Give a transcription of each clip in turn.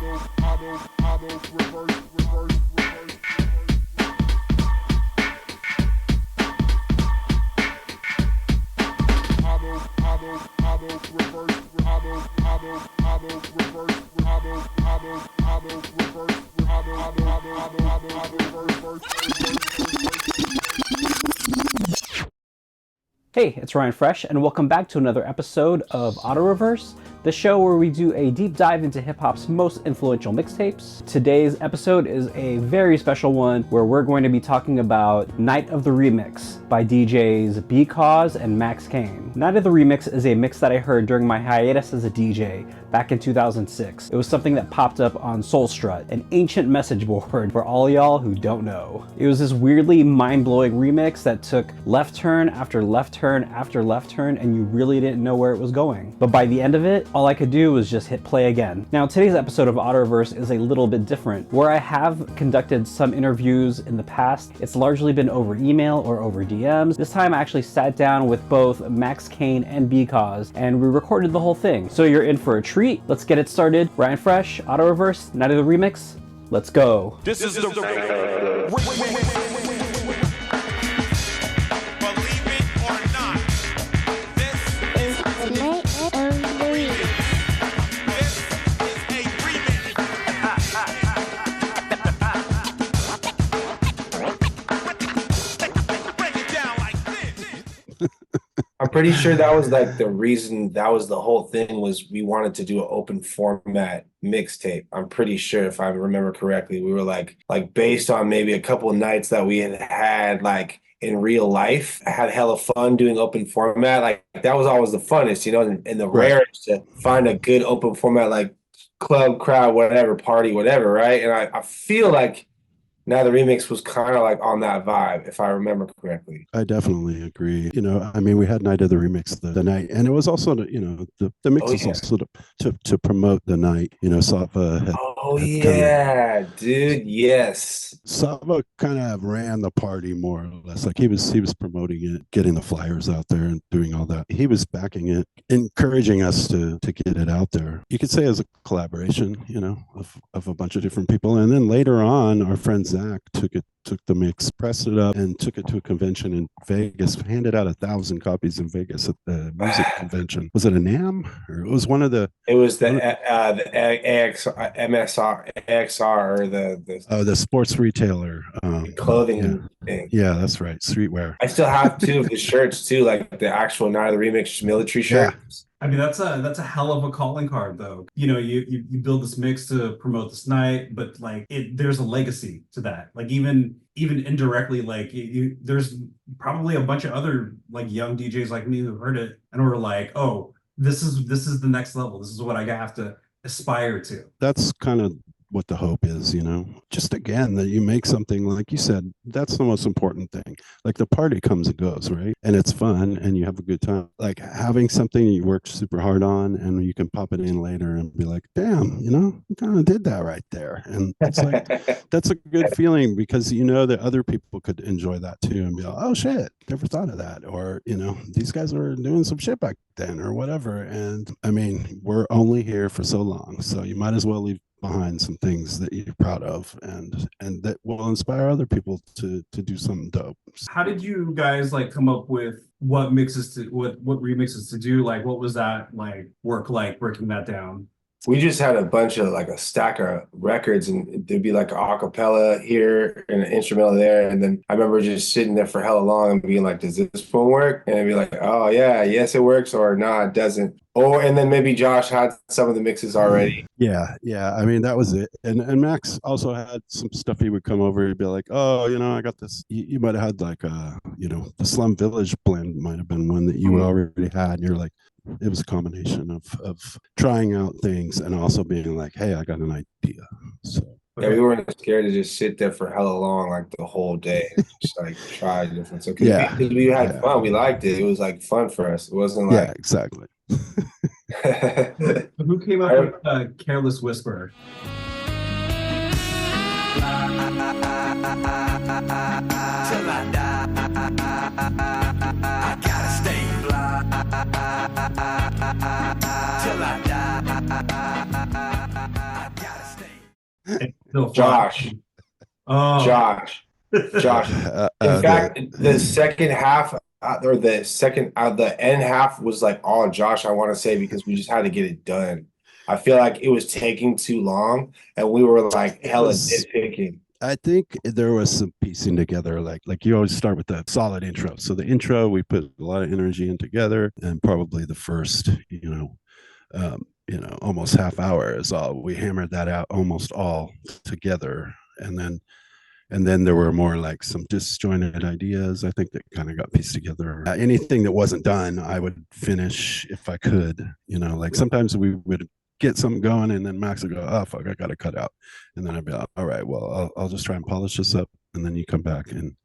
Hey, it's Ryan Fresh, and welcome back to another episode of Auto Reverse, the show where we do a deep dive into hip-hop's most influential mixtapes. Today's episode is a very special one where we're going to be talking about Night of the Remix by DJs B.Cause and Max Kane. Night of the Remix is a mix that I heard during my hiatus as a DJ back in 2006. It was something that popped up on Soul Strut, an ancient message board for all y'all who don't know. It was this weirdly mind-blowing remix that took left turn after left turn after left turn, and you really didn't know where it was going. But by the end of it, all I could do was just hit play again. Now, today's episode of Auto Reverse is a little bit different. Where I have conducted some interviews in the past, it's largely been over email or over DMs. This time I actually sat down with both Max Kane and B.Cause, and we recorded the whole thing. So you're in for a treat. Let's get it started. Ryan Fresh, Auto Reverse, Night of the Remix. Let's go. This is the I'm pretty sure that was like the reason, that was the whole thing, was we wanted to do an open format mixtape. I'm pretty sure, if I remember correctly, we were like based on maybe a couple of nights that we had like in real life. I had hella fun doing open format. Like that was always the funnest, you know, and the rarest to find a good open format, like club, crowd, whatever, party, whatever, right? And I feel like Now the Remix was kind of like on that vibe, if I remember correctly. I definitely agree. You know, I mean, we had Night of the Remix the night, and it was also, you know, the mix is also to promote the night. You know, Safa had, dude, yes. Safa kind of ran the party more or less. Like he was promoting it, getting the flyers out there and doing all that. He was backing it, encouraging us to get it out there. You could say as a collaboration, you know, of a bunch of different people. And then later on, our friend Zach took the mix, pressed it up, and took it to a convention in Vegas. Handed out 1,000 copies in Vegas at the music convention. Was it a NAMM, or it was one of the? It was the AXR, or the sports retailer clothing thing. Yeah, that's right. Streetwear. I still have two of his shirts too, like the actual Night of the Remix military shirt. Yeah. I mean, that's a hell of a calling card, though. You know, you build this mix to promote this night, but like there's a legacy to that. Like even indirectly, like there's probably a bunch of other like young DJs like me who heard it and were like, oh, this is the next level. This is what I have to aspire to. That's kind of what the hope is, you know, just again, that you make something, like you said, that's the most important thing. Like the party comes and goes, right? And it's fun and you have a good time. Like having something you worked super hard on and you can pop it in later and be like, damn, you know, you kind of did that right there. And it's like, that's a good feeling, because you know that other people could enjoy that too and be like, oh shit, never thought of that. Or, you know, these guys were doing some shit back then or whatever. And I mean, we're only here for so long, so you might as well leave behind some things that you're proud of and that will inspire other people to do something dope. How did you guys like come up with what remixes to do? Like what was that like work like, breaking that down? We just had a bunch of like a stack of records, and there'd be like an acapella here and an instrumental there. And then I remember just sitting there for hella long and being like, does this one work? And I'd be like, oh yeah, yes it works, or nah, it doesn't. And then maybe Josh had some of the mixes already. Yeah. I mean, that was it. And Max also had some stuff. He would come over. He'd be like, "Oh, you know, I got this." You might have had like you know, the Slum Village blend might have been one that you already had. And you're like, it was a combination of trying out things and also being like, "Hey, I got an idea." So. Yeah, we weren't scared to just sit there for hella long, like the whole day, just like try different stuff. Because we had fun. We liked it. It was like fun for us. It wasn't like exactly. Who came up with Careless Whisper? Till I die, I gotta stay fly. Till I die, I gotta stay. It's still fly. Josh, Oh, Josh, Josh. In fact, the second half or the end half was like all Josh, I want to say, because we just had to get it done. I feel like it was taking too long, and we were like hella nitpicking. I think there was some piecing together, like you always start with a solid intro. So the intro, we put a lot of energy in together, and probably the first, almost half hour is all we hammered that out almost all together, and then there were more like some disjointed ideas, I think, that kind of got pieced together. Anything that wasn't done, I would finish if I could. Like sometimes we would get something going, and then Max would go, "Oh fuck, I got to cut out," and then I'd be like, "All right, well, I'll just try and polish this up," and then you come back and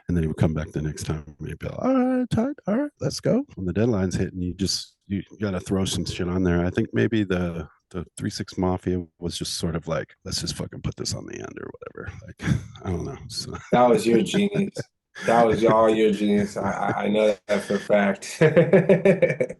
then he would come back the next time. And he'd be like, "All right, tight, all right, let's go." When the deadline's hitting, you got to throw some shit on there. I think maybe the 3-6 Mafia was just sort of like, let's just fucking put this on the end or whatever. Like, I don't know. So. That was your genius. That was all your genius. I know that for a fact.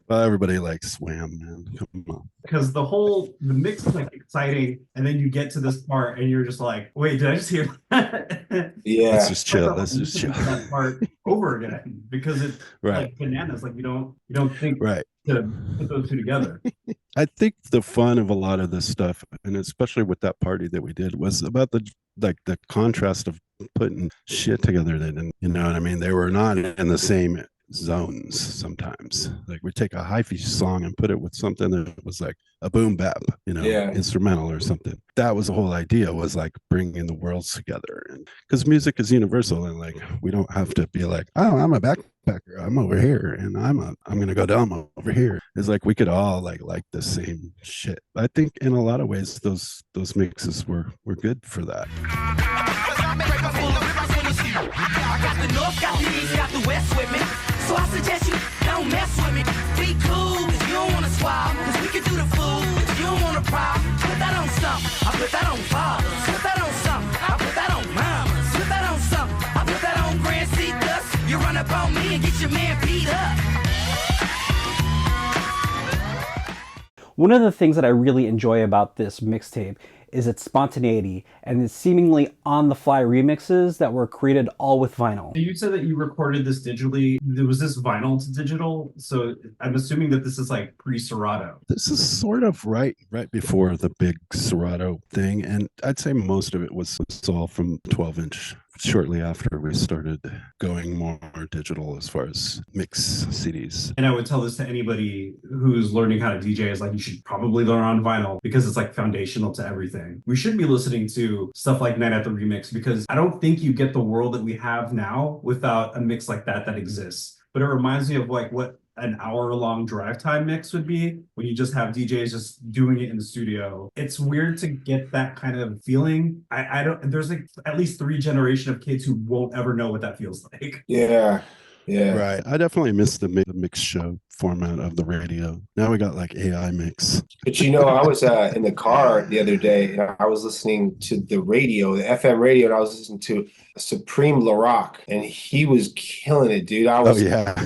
Well, everybody likes Swam, man. Come on. because the mix is like exciting, and then you get to this part, and you're just like, wait, did I just hear that? Yeah. Let's just chill. Let's just chill. That part over again because it's Right. like bananas. Like you don't think Right. to put those two together. I think the fun of a lot of this stuff, and especially with that party that we did, was about the contrast of putting shit together. That, and you know what I mean? They were not in the same zones sometimes. Like we take a hyphy song and put it with something that was like a boom bap, instrumental or something. That was the whole idea, was like bringing the worlds together. And because music is universal, and like we don't have to be like, oh, I'm a backpacker, I'm over here, and I'm gonna go down over here. It's like we could all like the same shit. I think in a lot of ways those mixes were good for that. I got the north, got the east, got the west with me. So I suggest you don't mess with me. Be cool, cause you don't wanna swap. Cause we can do the fool, if you don't want a problem. Put that on something, I put that on fathers. Put that on something, I put that on mamas. Put that on something, I put that on Grand C Dust. You run up on me and get your man beat up. One of the things that I really enjoy about this mixtape is its spontaneity and its seemingly on-the-fly remixes that were created all with vinyl. You said that you recorded this digitally. Was this vinyl to digital? So I'm assuming that this is like pre-Serato. This is sort of right before the big Serato thing, and I'd say most of it was all from 12-inch. Shortly after we started going more digital as far as mix CDs. And I would tell this to anybody who's learning how to DJ, is like, you should probably learn on vinyl because it's like foundational to everything. We should be listening to stuff like Night at the Remix, because I don't think you get the world that we have now without a mix like that exists. But it reminds me of like what an hour-long drive time mix would be when you just have DJs just doing it in the studio. It's weird to get that kind of feeling. I don't, there's like at least 3 generations of kids who won't ever know what that feels like. Yeah. Right. I definitely miss the mix show format of the radio. Now we got like AI mix. But I was in the car the other day, and I was listening to the radio, the FM radio, and I was listening to Supreme LaRock, and he was killing it, dude.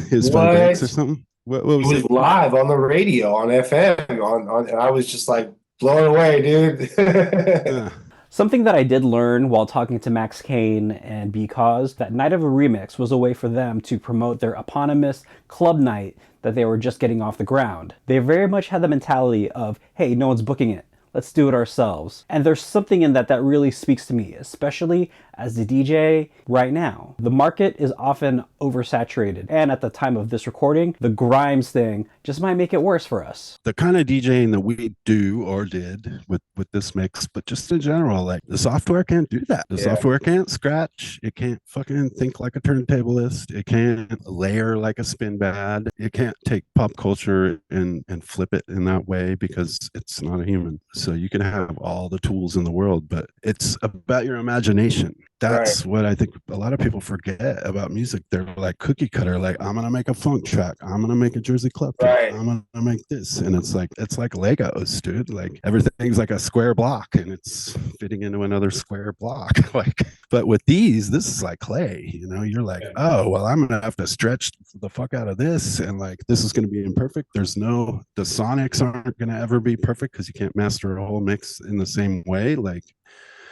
His Van or something. What was it? Live on the radio on FM, and I was just like blown away, dude. Yeah. Something that I did learn while talking to Max Kane and B.Cause, that Night of a Remix was a way for them to promote their eponymous club night that they were just getting off the ground. They very much had the mentality of, hey, no one's booking it, let's do it ourselves. And there's something in that really speaks to me, especially as the DJ right now. The market is often oversaturated, and at the time of this recording, the Grimes thing just might make it worse for us. The kind of DJing that we do or did with this mix, but just in general, like the software can't do that. The software can't scratch. It can't fucking think like a turntablist. It can't layer like a spin bad. It can't take pop culture and flip it in that way because it's not a human. So you can have all the tools in the world, but it's about your imagination. That's what I think a lot of people forget about music. They're like cookie cutter, like I'm gonna make a funk track, I'm gonna make a Jersey club track, Right. I'm gonna make this. And it's like Legos, dude. Like everything's like a square block and it's fitting into another square block. Like, but with these, this is like clay, you know, you're like, oh well, I'm gonna have to stretch the fuck out of this, and like this is gonna be imperfect. The sonics aren't gonna ever be perfect because you can't master a whole mix in the same way. Like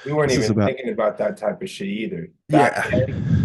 We weren't this is even about thinking about that type of shit either. yeah.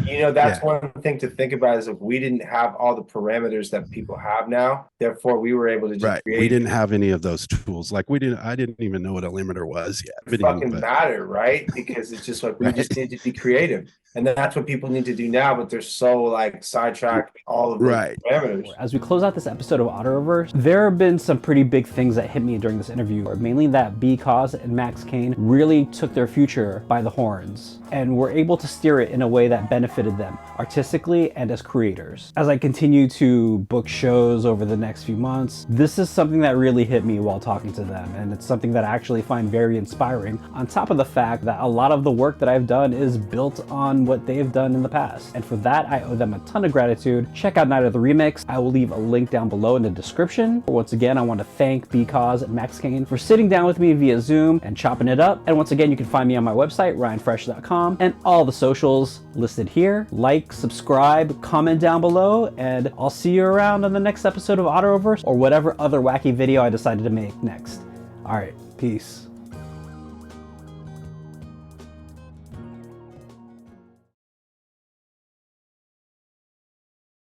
You know, that's Yeah. one thing to think about is if we didn't have all the parameters that people have now, therefore we were able to just Right. create. We didn't have any of those tools. Like I didn't even know what a limiter was yet. It fucking matter, right? Because it's just like we Right. just need to be creative. And that's what people need to do now, but they're so like sidetracked all of the Right. parameters. As we close out this episode of Auto Reverse, there have been some pretty big things that hit me during this interview, mainly that B.Cause and Max Kane really took their future by the horns and were able to steer it in a way that benefited them artistically and as creators. As I continue to book shows over the next few months, this is something that really hit me while talking to them, and it's something that I actually find very inspiring, on top of the fact that a lot of the work that I've done is built on what they've done in the past, and for that I owe them a ton of gratitude. Check out Night of the Remix. I will leave a link down below in the description. Once again, I want to thank B.Cause and Max Kane for sitting down with me via Zoom and chopping it up. And once again, you can find me on my website, ryanfresh.com, and all the socials listed here. Like, subscribe, comment down below, and I'll see you around on the next episode of Auto Reverse or whatever other wacky video I decided to make next. All right, peace.